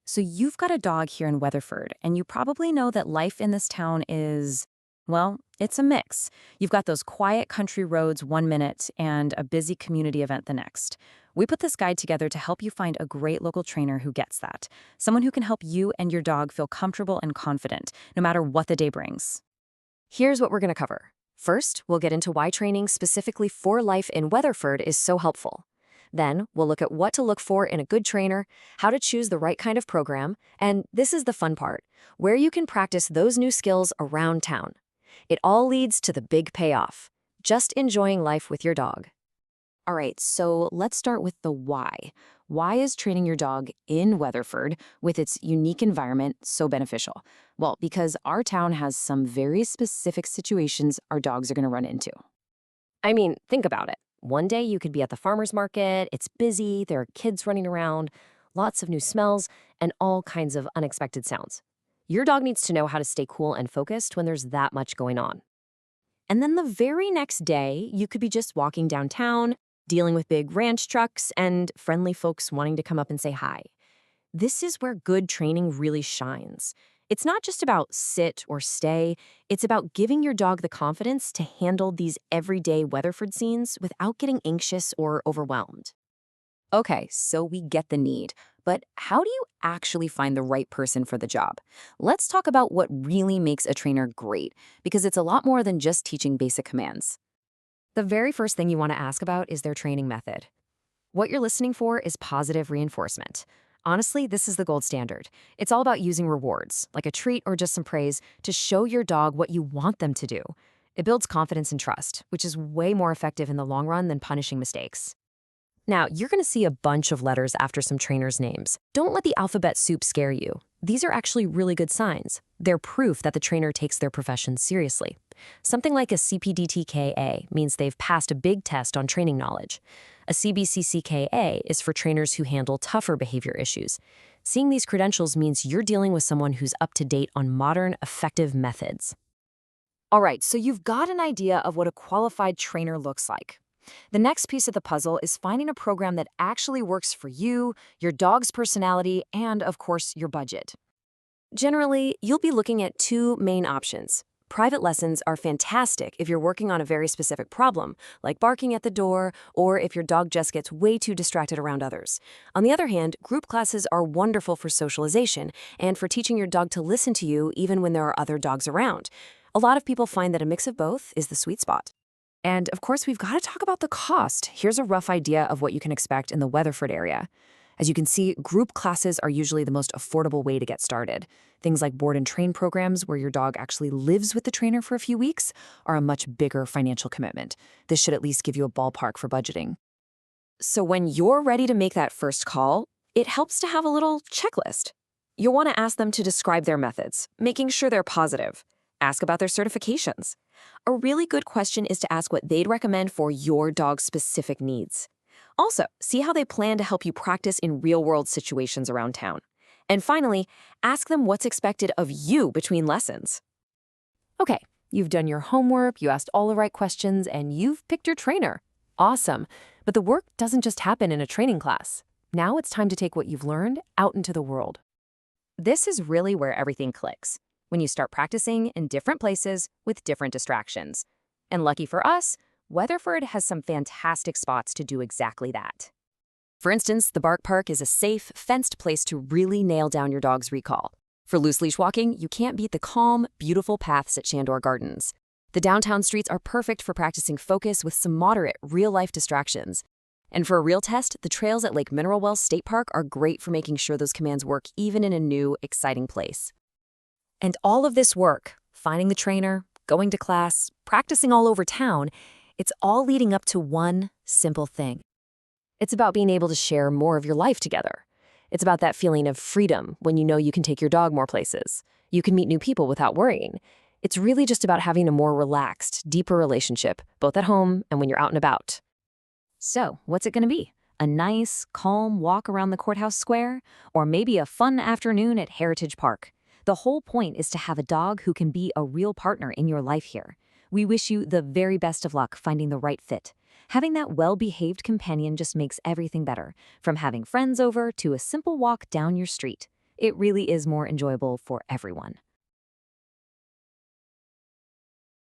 So you've got a dog here in Weatherford, and you probably know that life in this town is, well, it's a mix. You've got those quiet country roads one minute and a busy community event the next. We put this guide together to help you find a great local trainer who gets that. Someone who can help you and your dog feel comfortable and confident, no matter what the day brings. Here's what we're going to cover. First, we'll get into why training specifically for life in Weatherford is so helpful. Then, we'll look at what to look for in a good trainer, how to choose the right kind of program, and this is the fun part, where you can practice those new skills around town. It all leads to the big payoff, just enjoying life with your dog. All right, so let's start with the why. Why is training your dog in Weatherford with its unique environment so beneficial? Well, because our town has some very specific situations our dogs are going to run into. I mean, think about it. One day you could be at the farmer's market, it's busy, there are kids running around, lots of new smells, and all kinds of unexpected sounds. Your dog needs to know how to stay cool and focused when there's that much going on. And then the very next day, you could be just walking downtown, dealing with big ranch trucks and friendly folks wanting to come up and say hi. This is where good training really shines. It's not just about sit or stay, it's about giving your dog the confidence to handle these everyday Weatherford scenes without getting anxious or overwhelmed. Okay, so we get the need, but how do you actually find the right person for the job? Let's talk about what really makes a trainer great, because it's a lot more than just teaching basic commands. The very first thing you want to ask about is their training method. What you're listening for is positive reinforcement. Honestly, this is the gold standard. It's all about using rewards, like a treat or just some praise, to show your dog what you want them to do. It builds confidence and trust, which is way more effective in the long run than punishing mistakes. Now, you're going to see a bunch of letters after some trainers' names. Don't let the alphabet soup scare you. These are actually really good signs. They're proof that the trainer takes their profession seriously. Something like a CPDTKA means they've passed a big test on training knowledge. A CBCCKA is for trainers who handle tougher behavior issues. Seeing these credentials means you're dealing with someone who's up to date on modern, effective methods. All right, so you've got an idea of what a qualified trainer looks like. The next piece of the puzzle is finding a program that actually works for you, your dog's personality, and, of course, your budget. Generally, you'll be looking at two main options. Private lessons are fantastic if you're working on a very specific problem, like barking at the door, or if your dog just gets way too distracted around others. On the other hand, group classes are wonderful for socialization and for teaching your dog to listen to you even when there are other dogs around. A lot of people find that a mix of both is the sweet spot. And of course, we've got to talk about the cost. Here's a rough idea of what you can expect in the Weatherford area. As you can see, group classes are usually the most affordable way to get started. Things like board and train programs where your dog actually lives with the trainer for a few weeks are a much bigger financial commitment. This should at least give you a ballpark for budgeting. So when you're ready to make that first call, it helps to have a little checklist. You'll want to ask them to describe their methods, making sure they're positive. Ask about their certifications. A really good question is to ask what they'd recommend for your dog's specific needs. Also, see how they plan to help you practice in real-world situations around town. And finally, ask them what's expected of you between lessons. Okay, you've done your homework, you asked all the right questions, and you've picked your trainer. Awesome. But the work doesn't just happen in a training class. Now it's time to take what you've learned out into the world. This is really where everything clicks, when you start practicing in different places with different distractions. And lucky for us, Weatherford has some fantastic spots to do exactly that. For instance, the Bark Park is a safe, fenced place to really nail down your dog's recall. For loose leash walking, you can't beat the calm, beautiful paths at Shandor Gardens. The downtown streets are perfect for practicing focus with some moderate, real-life distractions. And for a real test, the trails at Lake Mineral Wells State Park are great for making sure those commands work even in a new, exciting place. And all of this work, finding the trainer, going to class, practicing all over town, it's all leading up to one simple thing. It's about being able to share more of your life together. It's about that feeling of freedom when you know you can take your dog more places. You can meet new people without worrying. It's really just about having a more relaxed, deeper relationship, both at home and when you're out and about. So, what's it going to be? A nice, calm walk around the courthouse square? Or maybe a fun afternoon at Heritage Park? The whole point is to have a dog who can be a real partner in your life here. We wish you the very best of luck finding the right fit. Having that well-behaved companion just makes everything better, from having friends over to a simple walk down your street. it really is more enjoyable for everyone.